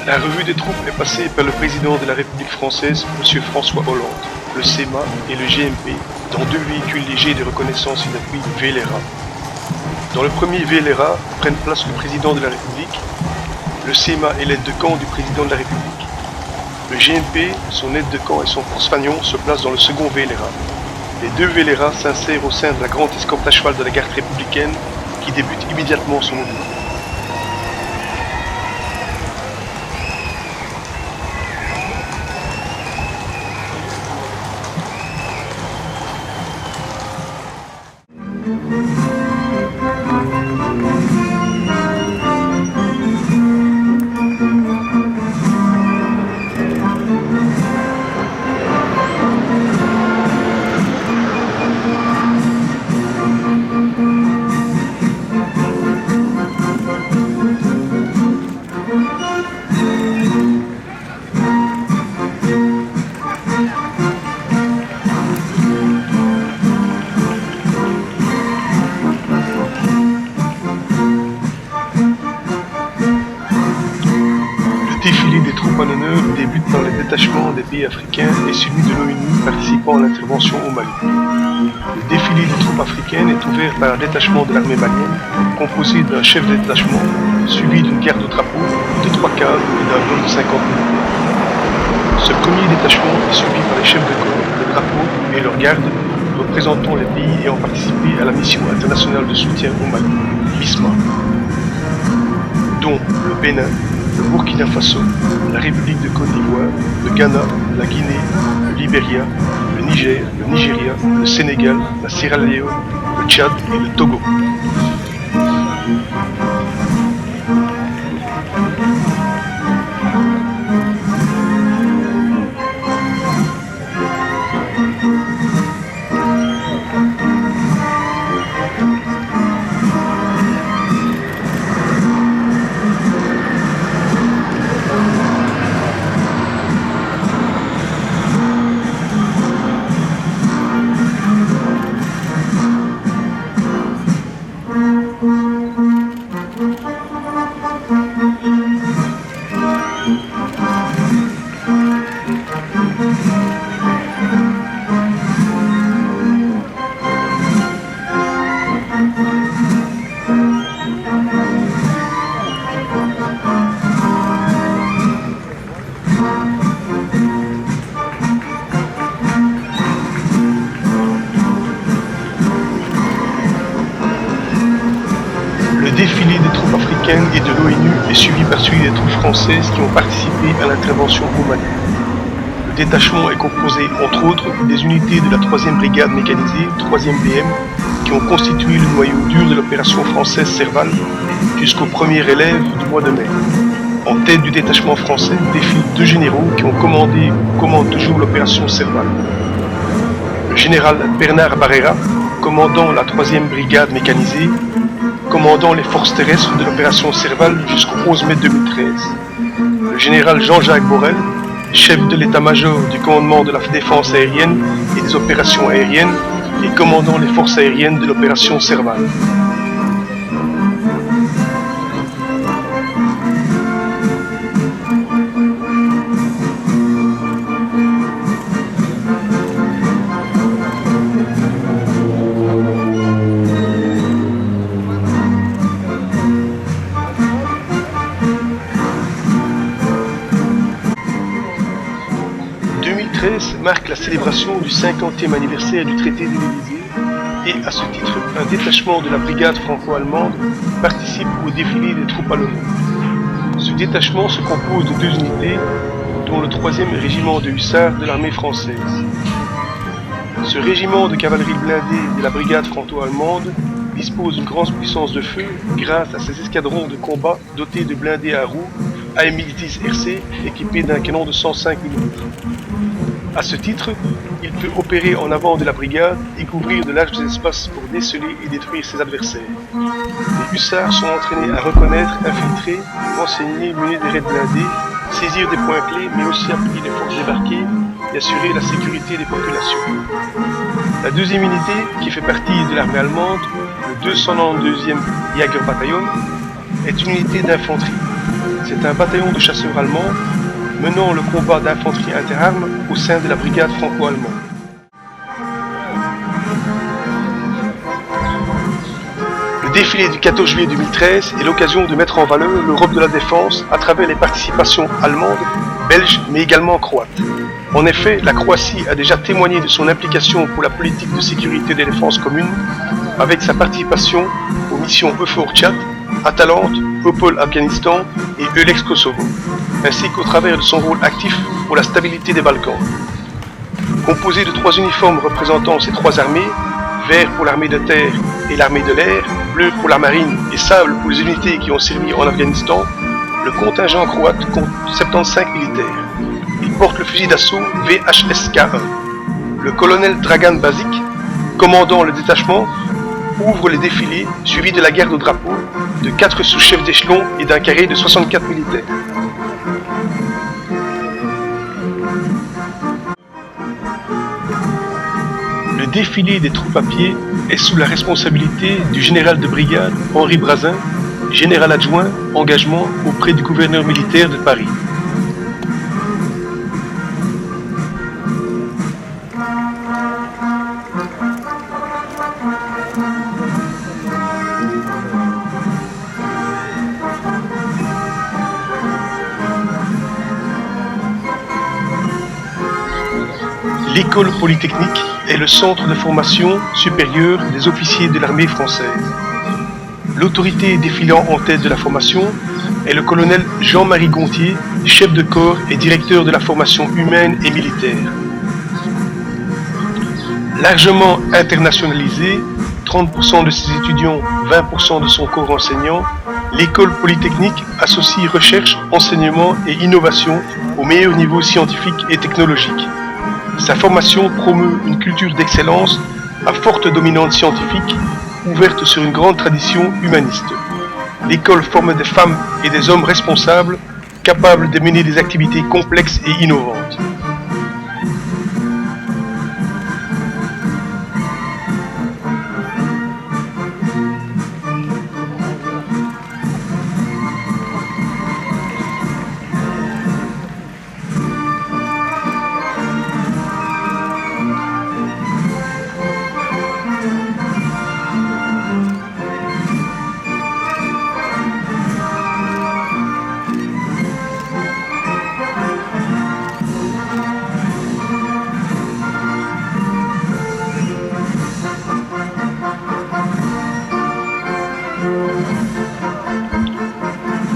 La revue des troupes est passée par le président de la République française, M. François Hollande, le CEMA et le GMP, dans 2 véhicules légers de reconnaissance et d'appui VLRA. Dans le premier VLRA prennent place le président de la République, le CEMA et l'aide de camp du président de la République. Le GMP, son aide de camp et son compagnon se placent dans le second VLRA. Les 2 VLRA s'insèrent au sein de la grande escorte à cheval de la garde républicaine qui débute immédiatement son mouvement. Le défilé des troupes en honneur débute par les détachements des pays africains et celui de l'ONU participant à l'intervention au Mali. Le défilé des troupes africaines est ouvert par un détachement de l'armée malienne, composé d'un chef de détachement, suivi d'une garde au drapeau, de 3 cadres et d'un vol de 50 minutes. Ce premier détachement est suivi par les chefs de corps, de drapeau et leurs gardes, représentant les pays ayant participé à la mission internationale de soutien au Mali, MISMA, dont le Bénin, le Burkina Faso, la République de Côte d'Ivoire, le Ghana, la Guinée, le Libéria, le Niger, le Nigeria, le Sénégal, la Sierra Leone, le Tchad et le Togo. Le défilé des troupes africaines et de l'ONU est suivi par celui des troupes françaises qui ont participé à l'intervention au Mali. Le détachement est composé, entre autres, des unités de la 3e brigade mécanisée, 3e BM, qui ont constitué le noyau dur de l'opération française Serval jusqu'au premier élève du mois de mai. En tête du détachement français défilent 2 généraux qui ont commandé ou commandent toujours l'opération Serval. Le général Bernard Barrera, commandant la 3e brigade mécanisée, commandant les forces terrestres de l'opération Serval jusqu'au 11 mai 2013. Le général Jean-Jacques Borel, chef de l'état-major du commandement de la défense aérienne et des opérations aériennes et commandant les forces aériennes de l'opération Serval. Marque la célébration du 50e anniversaire du traité de l'Élysée et à ce titre, un détachement de la brigade franco-allemande participe au défilé des troupes allemandes. Ce détachement se compose de 2 unités, dont le 3e régiment de hussards de l'armée française. Ce régiment de cavalerie blindée de la brigade franco-allemande dispose d'une grande puissance de feu grâce à ses escadrons de combat dotés de blindés à roues AMX-10 RC équipés d'un canon de 105 mm. À ce titre, il peut opérer en avant de la brigade et couvrir de larges espaces pour déceler et détruire ses adversaires. Les hussards sont entraînés à reconnaître, infiltrer, renseigner, mener des raids blindés, saisir des points clés, mais aussi appuyer les forces débarquées et assurer la sécurité des populations. La 2e unité, qui fait partie de l'armée allemande, le 292e Jägerbataillon, est une unité d'infanterie. C'est un bataillon de chasseurs allemands menant le combat d'infanterie interarmes au sein de la brigade franco-allemande. Le défilé du 14 juillet 2013 est l'occasion de mettre en valeur l'Europe de la défense à travers les participations allemandes, belges, mais également croates. En effet, la Croatie a déjà témoigné de son implication pour la politique de sécurité et de défense commune avec sa participation aux missions EUFOR Tchad, Atalante, EUPOL Afghanistan et EULEX Kosovo, ainsi qu'au travers de son rôle actif pour la stabilité des Balkans. Composé de 3 uniformes représentant ces 3 armées, vert pour l'armée de terre et l'armée de l'air, bleu pour la marine et sable pour les unités qui ont servi en Afghanistan, le contingent croate compte 75 militaires. Il porte le fusil d'assaut VHSK-1. Le colonel Dragan Basic, commandant le détachement, ouvre les défilés suivis de la garde au drapeau, de 4 sous-chefs d'échelon et d'un carré de 64 militaires. Le défilé des troupes à pied est sous la responsabilité du général de brigade Henri Brazin, général adjoint, engagement auprès du gouverneur militaire de Paris. L'école polytechnique est le centre de formation supérieure des officiers de l'armée française. L'autorité défilant en tête de la formation est le colonel Jean-Marie Gontier, chef de corps et directeur de la formation humaine et militaire. Largement internationalisée, 30% de ses étudiants, 20% de son corps enseignant, l'école polytechnique associe recherche, enseignement et innovation au meilleur niveau scientifique et technologique. Sa formation promeut une culture d'excellence à forte dominante scientifique, ouverte sur une grande tradition humaniste. L'école forme des femmes et des hommes responsables, capables de mener des activités complexes et innovantes.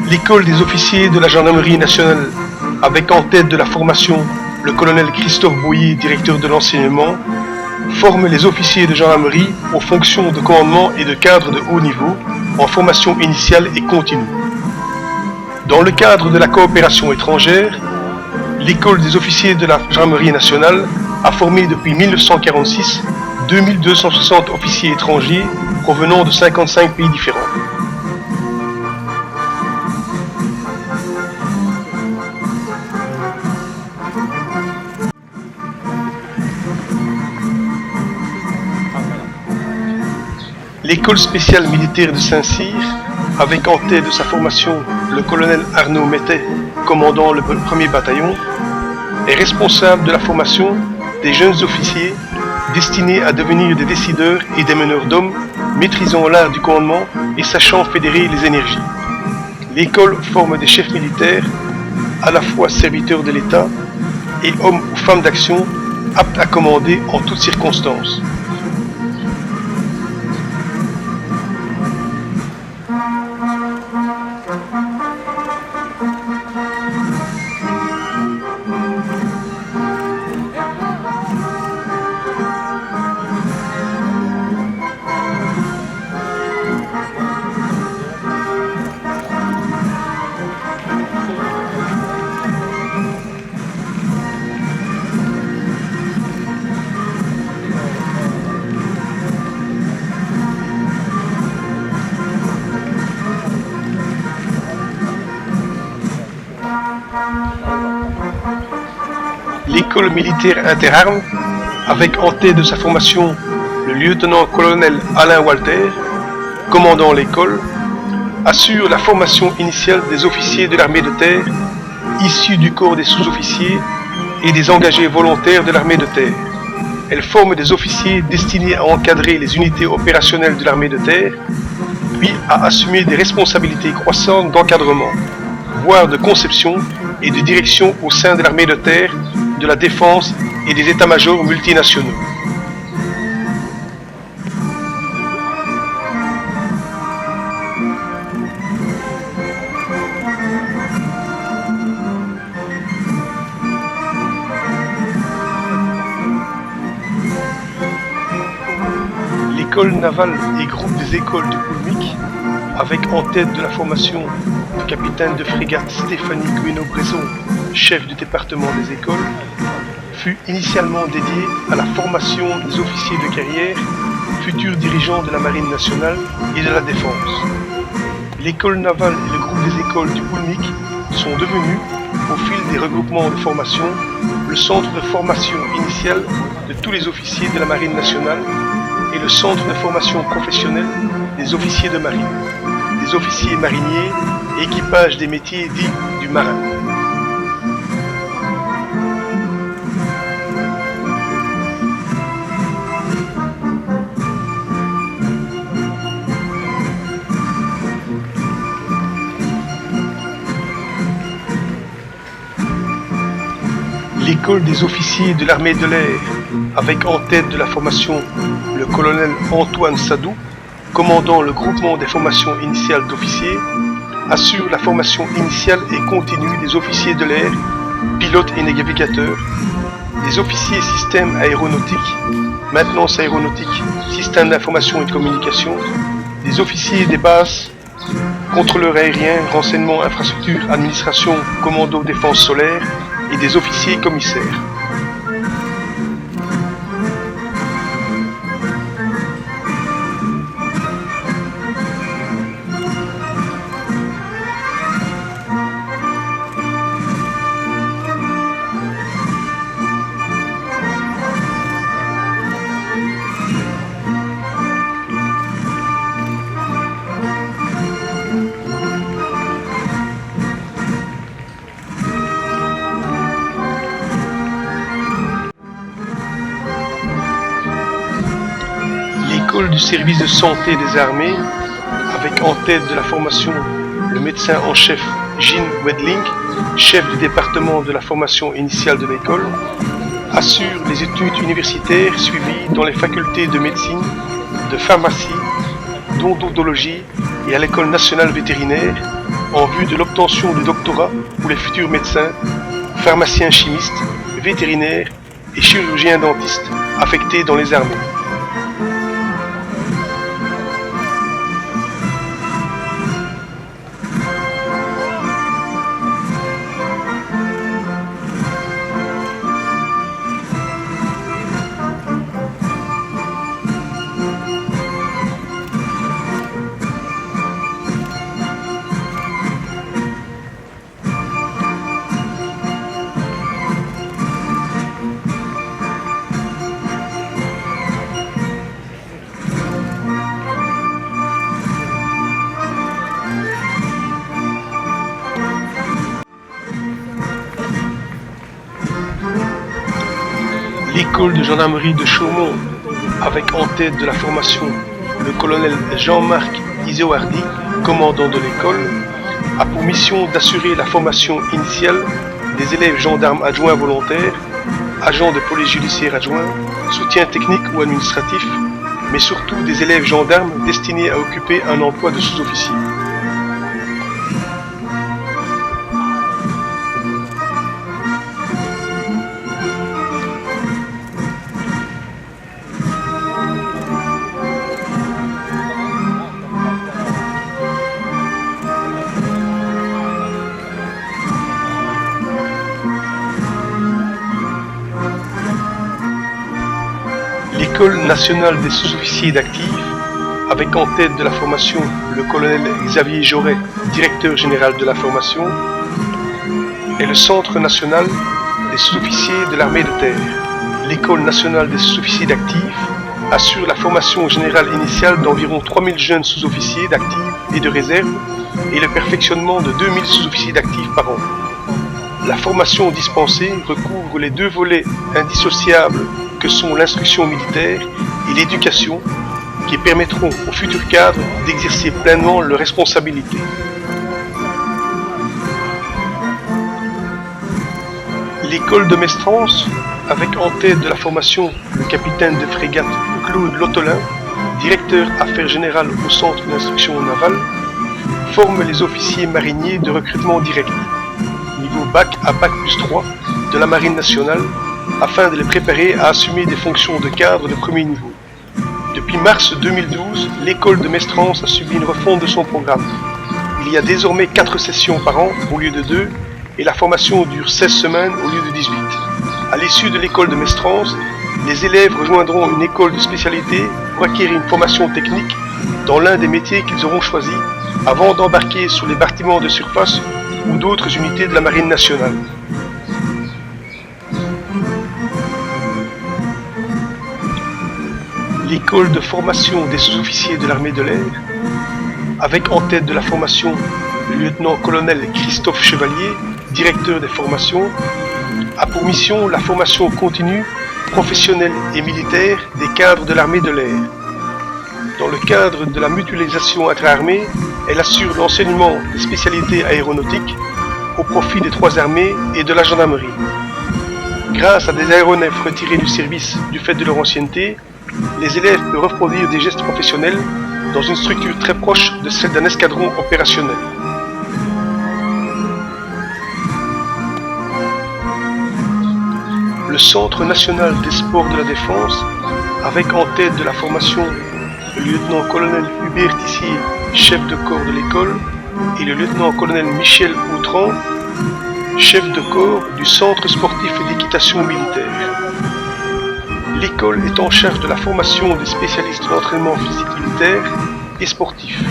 L'école des officiers de la gendarmerie nationale, avec en tête de la formation le colonel Christophe Boyer, directeur de l'enseignement, forme les officiers de gendarmerie aux fonctions de commandement et de cadre de haut niveau en formation initiale et continue. Dans le cadre de la coopération étrangère, l'école des officiers de la gendarmerie nationale a formé depuis 1946 2260 officiers étrangers provenant de 55 pays différents. L'école spéciale militaire de Saint-Cyr, avec en tête de sa formation le colonel Arnaud Mettet, commandant le 1er bataillon, est responsable de la formation des jeunes officiers destinés à devenir des décideurs et des meneurs d'hommes, maîtrisant l'art du commandement et sachant fédérer les énergies. L'école forme des chefs militaires, à la fois serviteurs de l'État et hommes ou femmes d'action, aptes à commander en toutes circonstances. L'école militaire interarmes, avec en tête de sa formation le lieutenant-colonel Alain Walter, commandant l'école, assure la formation initiale des officiers de l'armée de terre, issus du corps des sous-officiers et des engagés volontaires de l'armée de terre. Elle forme des officiers destinés à encadrer les unités opérationnelles de l'armée de terre, puis à assumer des responsabilités croissantes d'encadrement, voire de conception et de direction au sein de l'armée de terre, de la défense et des états-majors multinationaux. L'école navale et groupe des écoles de Poulmic, avec en tête de la formation le capitaine de frégate Stéphanie Guénaud-Bresson, chef du département des écoles, fut initialement dédiée à la formation des officiers de carrière, futurs dirigeants de la Marine nationale et de la Défense. L'école navale et le groupe des écoles du Poulmic sont devenus, au fil des regroupements de formation, le centre de formation initiale de tous les officiers de la Marine nationale et le centre de formation professionnelle des officiers de marine, des officiers mariniers et équipage des métiers dits du marin. L'école des officiers de l'armée de l'air, avec en tête de la formation le colonel Antoine Sadou, commandant le groupement des formations initiales d'officiers, assure la formation initiale et continue des officiers de l'air, pilotes et navigateurs, des officiers systèmes aéronautiques, maintenance aéronautique, système d'information et de communication, des officiers des bases, contrôleurs aériens, renseignement, infrastructure, administration, commando, défense solaire, et des officiers commissaires. L'école du service de santé des armées, avec en tête de la formation le médecin en chef Jean Wedling, chef du département de la formation initiale de l'école, assure les études universitaires suivies dans les facultés de médecine, de pharmacie, d'odontologie et à l'école nationale vétérinaire en vue de l'obtention du doctorat pour les futurs médecins, pharmaciens chimistes, vétérinaires et chirurgiens dentistes affectés dans les armées. L'école de gendarmerie de Chaumont, avec en tête de la formation le colonel Jean-Marc Isoardi, commandant de l'école, a pour mission d'assurer la formation initiale des élèves gendarmes adjoints volontaires, agents de police judiciaire adjoints, soutien technique ou administratif, mais surtout des élèves gendarmes destinés à occuper un emploi de sous-officier. L'École nationale des sous-officiers d'actifs, avec en tête de la formation le colonel Xavier Joret, directeur général de la formation, est le Centre national des sous-officiers de l'armée de terre. L'École nationale des sous-officiers d'actifs assure la formation générale initiale d'environ 3000 jeunes sous-officiers d'actifs et de réserve et le perfectionnement de 2000 sous-officiers d'actifs par an. La formation dispensée recouvre les deux volets indissociables que sont l'instruction militaire et l'éducation, qui permettront aux futurs cadres d'exercer pleinement leurs responsabilités. L'école de Mestrance, avec en tête de la formation le capitaine de frégate Claude Lotolin, directeur affaires générales au centre d'instruction navale, forme les officiers mariniers de recrutement direct, niveau bac à bac plus 3 de la marine nationale, afin de les préparer à assumer des fonctions de cadre de premier niveau. Depuis mars 2012, l'école de Mestrance a subi une refonte de son programme. Il y a désormais 4 sessions par an au lieu de 2, et la formation dure 16 semaines au lieu de 18. À l'issue de l'école de Mestrance, les élèves rejoindront une école de spécialité pour acquérir une formation technique dans l'un des métiers qu'ils auront choisis avant d'embarquer sur les bâtiments de surface ou d'autres unités de la marine nationale. L'école de formation des sous-officiers de l'armée de l'air, avec en tête de la formation le lieutenant-colonel Christophe Chevalier, directeur des formations, a pour mission la formation continue, professionnelle et militaire des cadres de l'armée de l'air. Dans le cadre de la mutualisation intra-armée, elle assure l'enseignement des spécialités aéronautiques au profit des 3 armées et de la gendarmerie. Grâce à des aéronefs retirés du service du fait de leur ancienneté, les élèves peuvent reproduire des gestes professionnels dans une structure très proche de celle d'un escadron opérationnel. Le Centre national des sports de la défense, avec en tête de la formation le lieutenant-colonel Hubert Tissier, chef de corps de l'école, et le lieutenant-colonel Michel Autran, chef de corps du Centre sportif et d'équitation militaire. L'école est en charge de la formation des spécialistes d'entraînement physique militaire et sportif.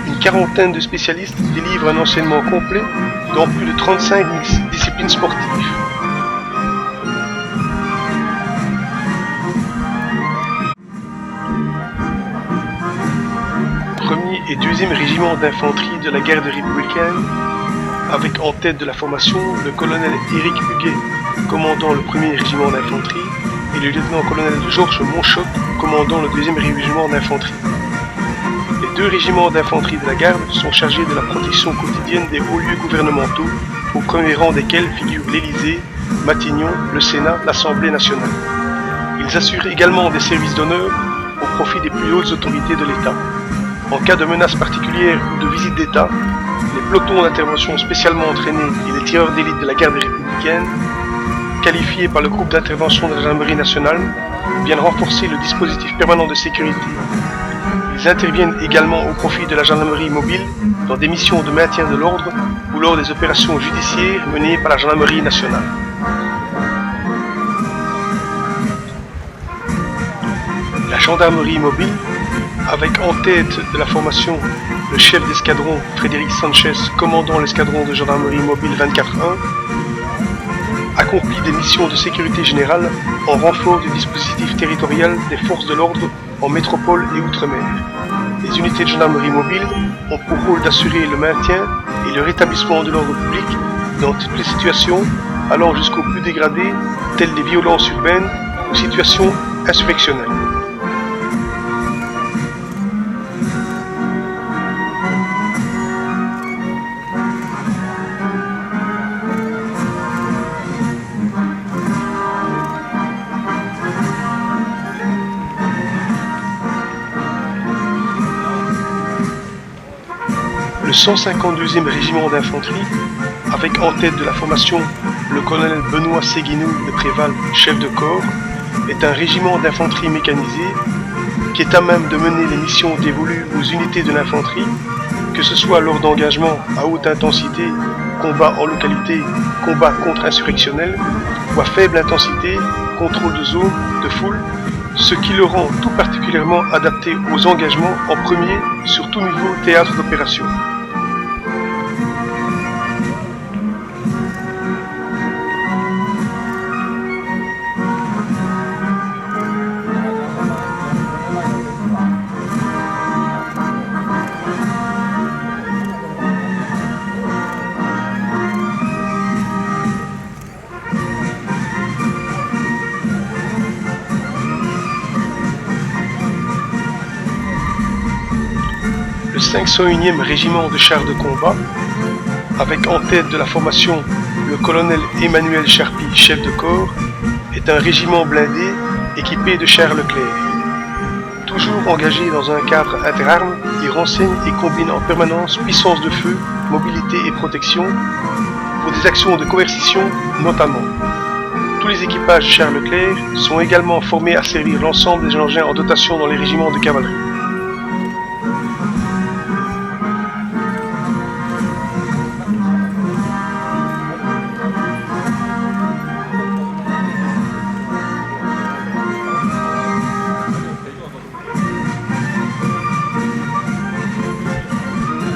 Une quarantaine de spécialistes délivrent un enseignement complet dans plus de 35 disciplines sportives. Premier et deuxième régiment d'infanterie de la garde républicaine, avec en tête de la formation le colonel Éric Huguet, commandant le premier régiment d'infanterie, et le lieutenant-colonel Georges Monchot, commandant le deuxième régiment d'infanterie. Les 2 régiments d'infanterie de la garde sont chargés de la protection quotidienne des hauts lieux gouvernementaux, au premier rang desquels figurent l'Élysée, Matignon, le Sénat, l'Assemblée nationale. Ils assurent également des services d'honneur au profit des plus hautes autorités de l'État. En cas de menace particulière ou de visite d'État, les pelotons d'intervention spécialement entraînés et les tireurs d'élite de la garde républicaine, qualifiés par le groupe d'intervention de la gendarmerie nationale, viennent renforcer le dispositif permanent de sécurité. Ils interviennent également au profit de la gendarmerie mobile dans des missions de maintien de l'ordre ou lors des opérations judiciaires menées par la gendarmerie nationale. La gendarmerie mobile, avec en tête de la formation le chef d'escadron Frédéric Sanchez, commandant l'escadron de gendarmerie mobile 24-1, accomplit des missions de sécurité générale en renfort du dispositif territorial des forces de l'ordre en métropole et outre-mer. Les unités de gendarmerie mobile ont pour rôle d'assurer le maintien et le rétablissement de l'ordre public dans toutes les situations, allant jusqu'aux plus dégradés, telles les violences urbaines ou situations insurrectionnelles. Le 152e régiment d'infanterie, avec en tête de la formation le colonel Benoît Séguinou de Préval, chef de corps, est un régiment d'infanterie mécanisée qui est à même de mener les missions dévolues aux unités de l'infanterie, que ce soit lors d'engagements à haute intensité, combat en localité, combat contre-insurrectionnel, ou à faible intensité, contrôle de zone, de foule, ce qui le rend tout particulièrement adapté aux engagements en premier sur tout niveau théâtre d'opération. 501e régiment de chars de combat, avec en tête de la formation le colonel Emmanuel Charpy, chef de corps, est un régiment blindé équipé de chars Leclerc. Toujours engagé dans un cadre interarmes, il renseigne et combine en permanence puissance de feu, mobilité et protection pour des actions de coercition notamment. Tous les équipages de chars Leclerc sont également formés à servir l'ensemble des engins en dotation dans les régiments de cavalerie.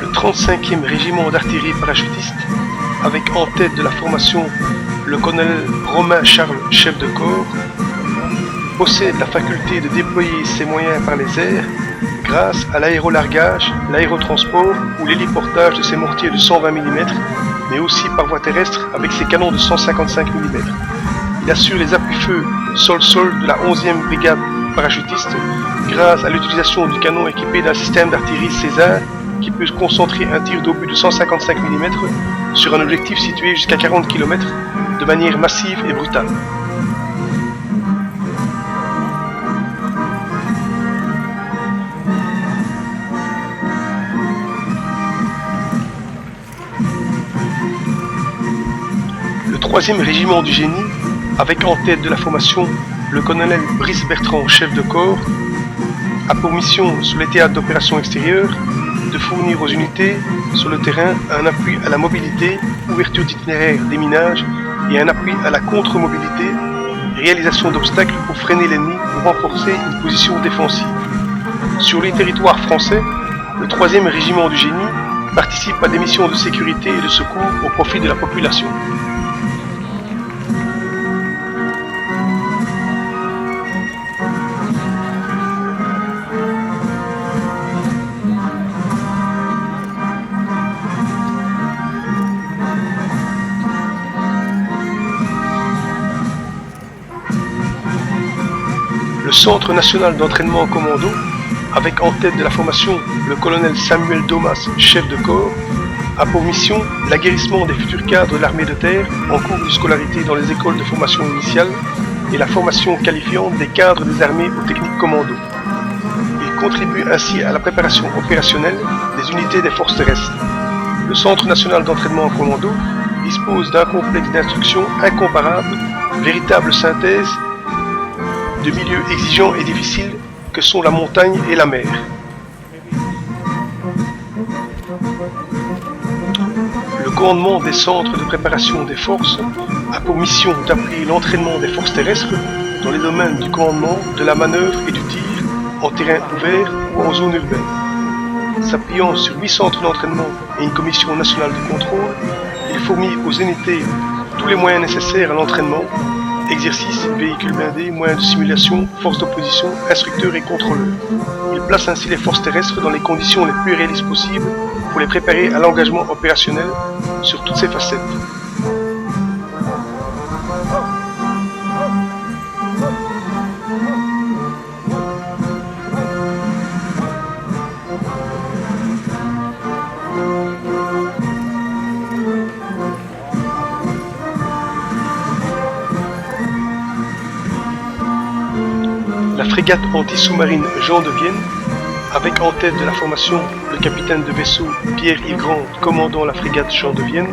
Le 35e régiment d'artillerie parachutiste, avec en tête de la formation le colonel Romain Charles, chef de corps, possède la faculté de déployer ses moyens par les airs grâce à l'aérolargage, l'aérotransport ou l'héliportage de ses mortiers de 120 mm, mais aussi par voie terrestre avec ses canons de 155 mm. Il assure les appuis-feu sol-sol de la 11e brigade parachutiste grâce à l'utilisation du canon équipé d'un système d'artillerie César qui peut concentrer un tir d'obus de 155 mm sur un objectif situé jusqu'à 40 km de manière massive et brutale. Le 3e régiment du génie, avec en tête de la formation le colonel Brice Bertrand, chef de corps, a pour mission sur les théâtres d'opérations extérieures de fournir aux unités sur le terrain un appui à la mobilité, ouverture d'itinéraires, déminage et un appui à la contre-mobilité, réalisation d'obstacles pour freiner l'ennemi ou renforcer une position défensive. Sur les territoires français, le 3e régiment du génie participe à des missions de sécurité et de secours au profit de la population. Le Centre national d'entraînement en commando, avec en tête de la formation le colonel Samuel Domas, chef de corps, a pour mission l'aguerrissement des futurs cadres de l'armée de terre en cours de scolarité dans les écoles de formation initiale et la formation qualifiante des cadres des armées aux techniques commando. Il contribue ainsi à la préparation opérationnelle des unités des forces terrestres. Le Centre national d'entraînement en commando dispose d'un complexe d'instruction incomparable, véritable synthèse de milieux exigeants et difficiles que sont la montagne et la mer. Le commandement des centres de préparation des forces a pour mission d'appuyer l'entraînement des forces terrestres dans les domaines du commandement, de la manœuvre et du tir, en terrain ouvert ou en zone urbaine. S'appuyant sur 8 centres d'entraînement et une commission nationale de contrôle, il fournit aux unités tous les moyens nécessaires à l'entraînement: exercices, véhicules blindés, moyens de simulation, forces d'opposition, instructeurs et contrôleurs. Il place ainsi les forces terrestres dans les conditions les plus réalistes possibles pour les préparer à l'engagement opérationnel sur toutes ses facettes. La frégate anti-sous-marine Jean de Vienne, avec en tête de la formation le capitaine de vaisseau Pierre-Yves Grand, commandant la frégate Jean de Vienne,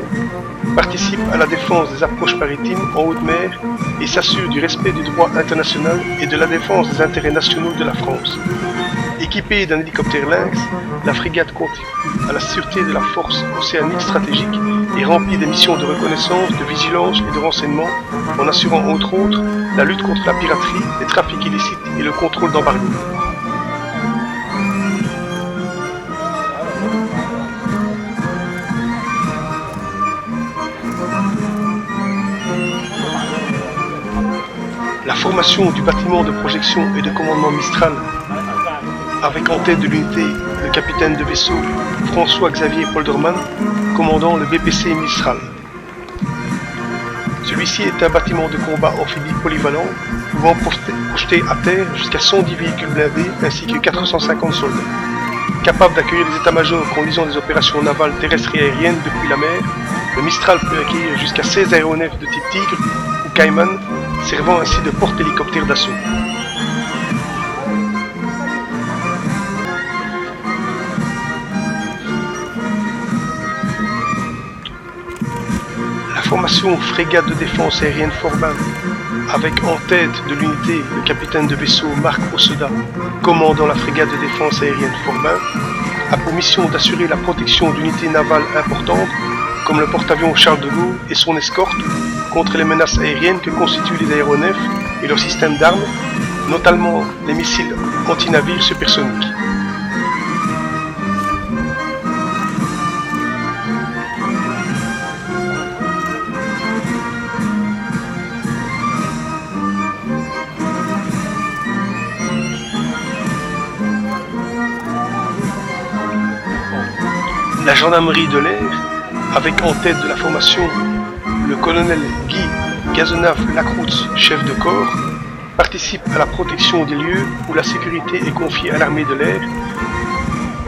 participe à la défense des approches maritimes en haute mer et s'assure du respect du droit international et de la défense des intérêts nationaux de la France. Équipée d'un hélicoptère Lynx, la frégate contribue à la sûreté de la force océanique stratégique et remplit des missions de reconnaissance, de vigilance et de renseignement en assurant entre autres la lutte contre la piraterie, les trafics illicites et le contrôle d'embargo. La formation du bâtiment de projection et de commandement Mistral, avec en tête de l'unité le capitaine de vaisseau François-Xavier Polderman, commandant le BPC Mistral. Celui-ci est un bâtiment de combat amphibie polyvalent, pouvant projeter à terre jusqu'à 110 véhicules blindés ainsi que 450 soldats. capable d'accueillir des états-majors conduisant des opérations navales terrestres et aériennes depuis la mer, le Mistral peut accueillir jusqu'à 16 aéronefs de type Tigre ou Cayman, servant ainsi de porte-hélicoptère d'assaut. La formation frégate de défense aérienne Forbin, avec en tête de l'unité le capitaine de vaisseau Marc Ossoda, commandant la frégate de défense aérienne Forbin, a pour mission d'assurer la protection d'unités navales importantes comme le porte-avions Charles de Gaulle et son escorte contre les menaces aériennes que constituent les aéronefs et leurs systèmes d'armes, notamment les missiles anti-navires supersoniques. La gendarmerie de l'air, avec en tête de la formation le colonel Guy Gazonave-Lacroutz, chef de corps, participe à la protection des lieux où la sécurité est confiée à l'armée de l'air.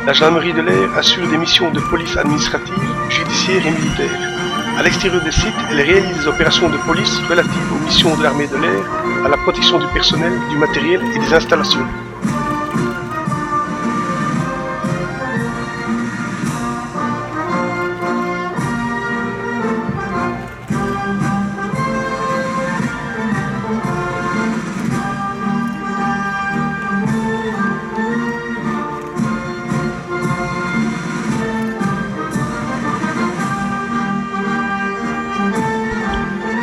La gendarmerie de l'air assure des missions de police administrative, judiciaire et militaire. À l'extérieur des sites, elle réalise des opérations de police relatives aux missions de l'armée de l'air, à la protection du personnel, du matériel et des installations.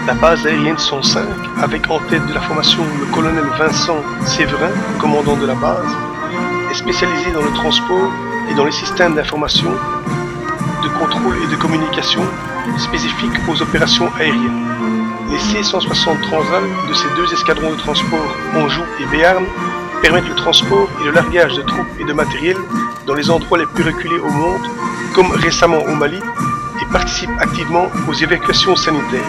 La base aérienne 105, avec en tête de la formation le colonel Vincent Séverin, commandant de la base, est spécialisée dans le transport et dans les systèmes d'information, de contrôle et de communication spécifiques aux opérations aériennes. Les C-160 Transal de ces deux escadrons de transport Anjou et Béarn permettent le transport et le largage de troupes et de matériel dans les endroits les plus reculés au monde, comme récemment au Mali, et participent activement aux évacuations sanitaires.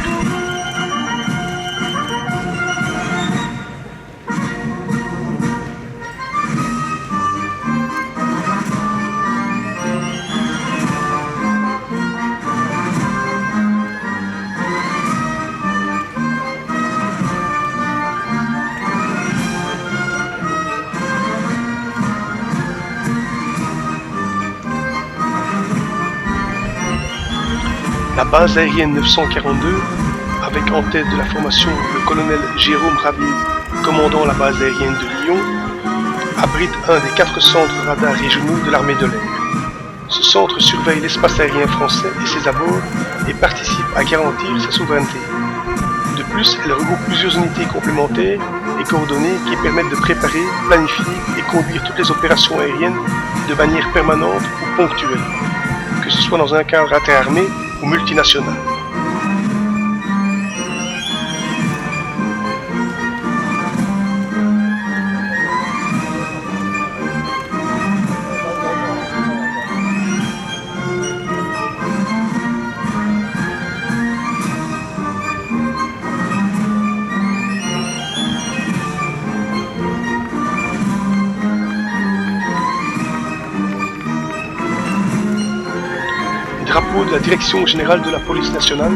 La base aérienne 942, avec en tête de la formation le colonel Jérôme Ravier, commandant la base aérienne de Lyon, abrite un des 4 centres radars régionaux de l'armée de l'air. Ce centre surveille l'espace aérien français et ses abords et participe à garantir sa souveraineté. De plus, elle regroupe plusieurs unités complémentaires et coordonnées qui permettent de préparer, planifier et conduire toutes les opérations aériennes de manière permanente ou ponctuelle, que ce soit dans un cadre interarmé ou multinational. Drapeau de la Direction Générale de la Police Nationale,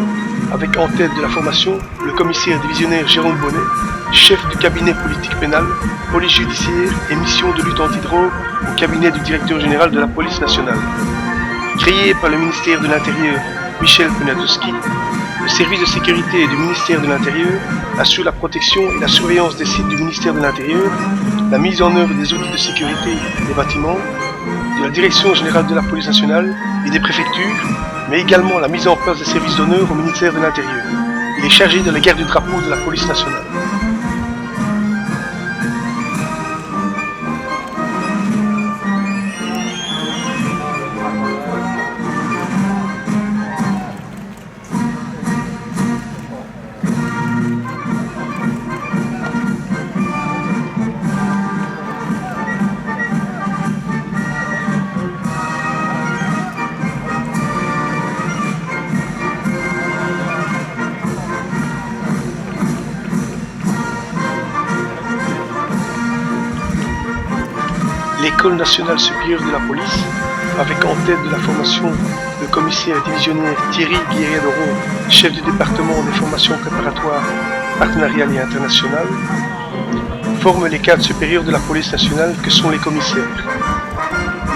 avec en tête de la formation le commissaire divisionnaire Jérôme Bonnet, chef du cabinet politique pénale, police judiciaire et mission de lutte antidrogue au cabinet du directeur général de la Police Nationale. Créé par le ministère de l'Intérieur Michel Poniatowski, le service de sécurité du ministère de l'Intérieur assure la protection et la surveillance des sites du ministère de l'Intérieur, la mise en œuvre des outils de sécurité des bâtiments, de la Direction Générale de la Police Nationale et des préfectures, mais également la mise en place des services d'honneur au ministère de l'Intérieur. Il est chargé de la garde du drapeau de la Police Nationale. l'École nationale supérieure de la police, avec en tête de la formation le commissaire divisionnaire Thierry Guerrier-Doron, chef du département des formations préparatoires partenariales et internationales, forme les cadres supérieurs de la police nationale que sont les commissaires.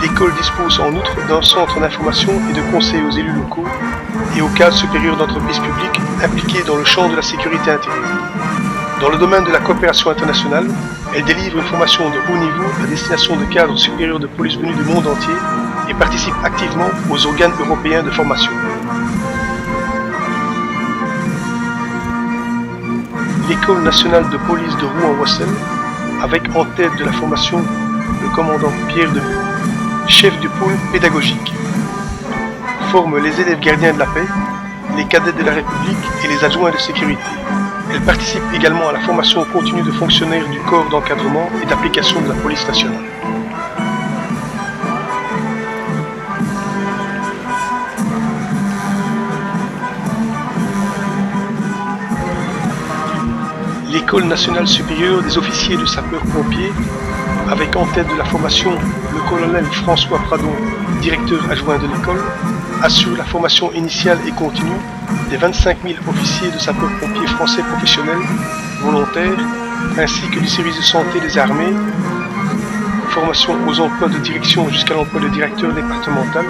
L'école dispose en outre d'un centre d'information et de conseil aux élus locaux et aux cadres supérieurs d'entreprises publiques impliqués dans le champ de la sécurité intérieure. Dans le domaine de la coopération internationale, elle délivre une formation de haut niveau à destination de cadres supérieurs de police venus du monde entier et participe activement aux organes européens de formation. L'École nationale de police de Rouen-Wassel, avec en tête de la formation le commandant Pierre Demue, chef du pôle pédagogique, forme les élèves gardiens de la paix, les cadets de la République et les adjoints de sécurité. Elle participe également à la formation continue de fonctionnaires du corps d'encadrement et d'application de la police nationale. L'École nationale supérieure des officiers de sapeurs-pompiers, avec en tête de la formation le colonel François Pradon, directeur adjoint de l'école, assure la formation initiale et continue des 25 000 officiers de sapeurs-pompiers français professionnels, volontaires, ainsi que du service de santé des armées, formation aux emplois de direction jusqu'à l'emploi de directeur départemental,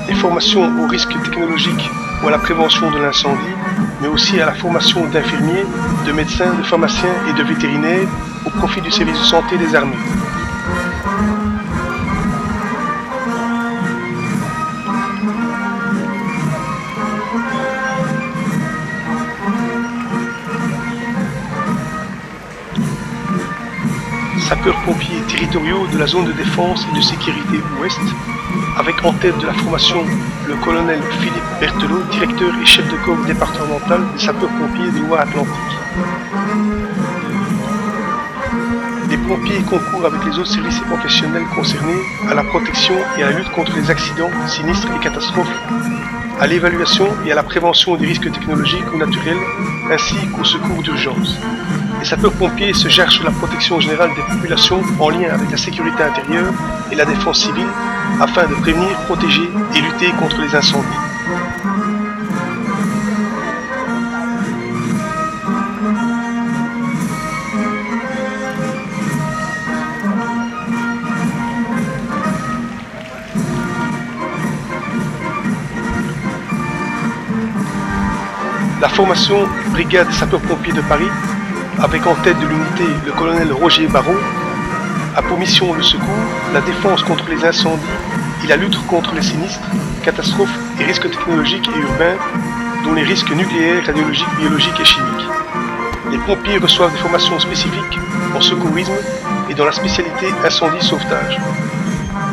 des formations aux risques technologiques ou à la prévention de l'incendie, mais aussi à la formation d'infirmiers, de médecins, de pharmaciens et de vétérinaires au profit du service de santé des armées. Sapeurs-pompiers territoriaux de la zone de défense et de sécurité ouest, avec en tête de la formation le colonel Philippe Berthelot, directeur et chef de corps départemental des sapeurs-pompiers de Loire-Atlantique. Les pompiers concourent avec les autres services et professionnels concernés à la protection et à la lutte contre les accidents, sinistres et catastrophes, à l'évaluation et à la prévention des risques technologiques ou naturels, ainsi qu'au secours d'urgence. Les sapeurs-pompiers se chargent de la protection générale des populations en lien avec la sécurité intérieure et la défense civile afin de prévenir, protéger et lutter contre les incendies. La formation Brigade des sapeurs-pompiers de Paris, avec en tête de l'unité le colonel Roger Barrault, a pour mission le secours, la défense contre les incendies et la lutte contre les sinistres, catastrophes et risques technologiques et urbains, dont les risques nucléaires, radiologiques, biologiques et chimiques. Les pompiers reçoivent des formations spécifiques en secourisme et dans la spécialité incendie-sauvetage.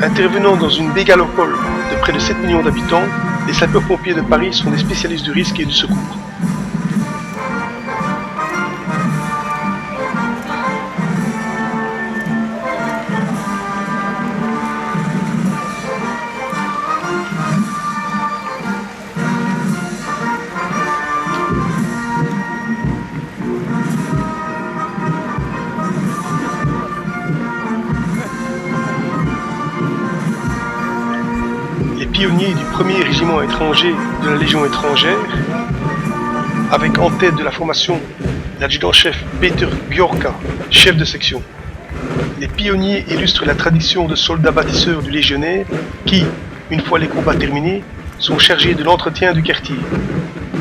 Intervenant dans une mégalopole de près de 7 millions d'habitants, les sapeurs-pompiers de Paris sont des spécialistes du risque et du secours. Pionnier du 1er régiment étranger de la Légion étrangère, avec en tête de la formation l'adjudant-chef Peter Bjorka, chef de section. Les pionniers illustrent la tradition de soldats bâtisseurs du légionnaire qui, une fois les combats terminés, sont chargés de l'entretien du quartier.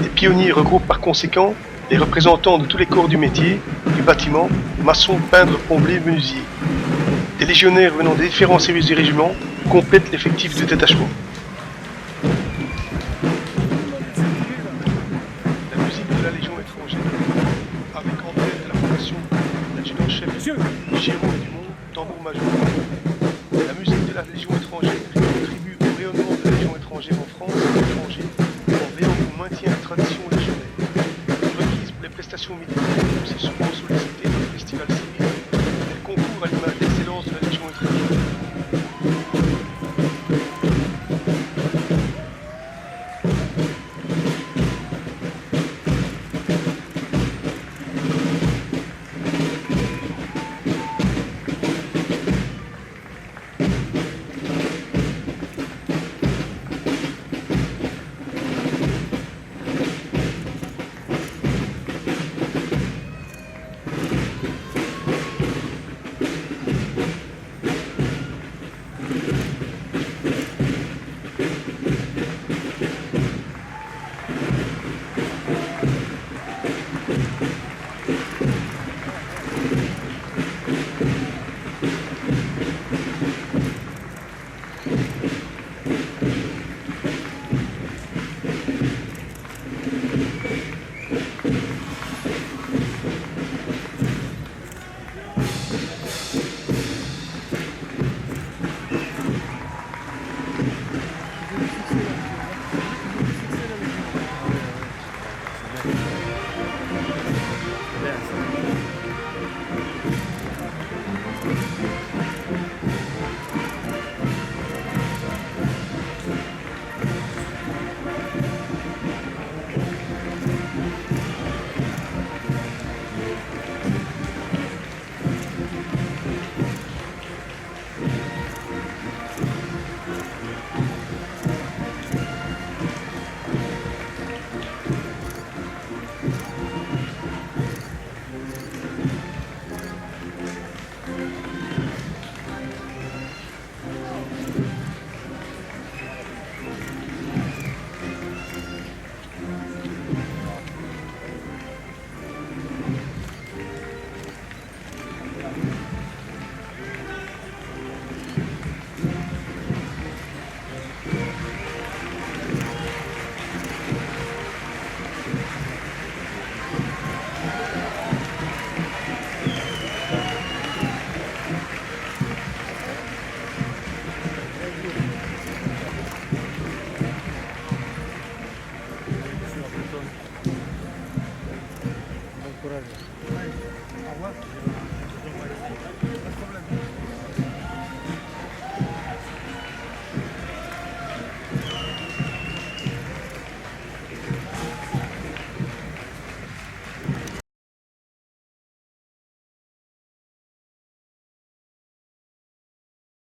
Les pionniers regroupent par conséquent les représentants de tous les corps du métier, du bâtiment, maçons, peintres, plombiers, menuisiers. Des légionnaires venant des différents services du régiment complètent l'effectif du détachement. Jérôme Dumont, tambour-major. La musique de la Légion étrangère contribue au rayonnement de la Légion étrangère en France et à l'étranger, en veillant au maintien de la tradition légionnaire. Requise pour les prestations militaires, c'est souvent sollicité dans les festivals civils. Elle concourt à l'image d'excellence de la Légion étrangère.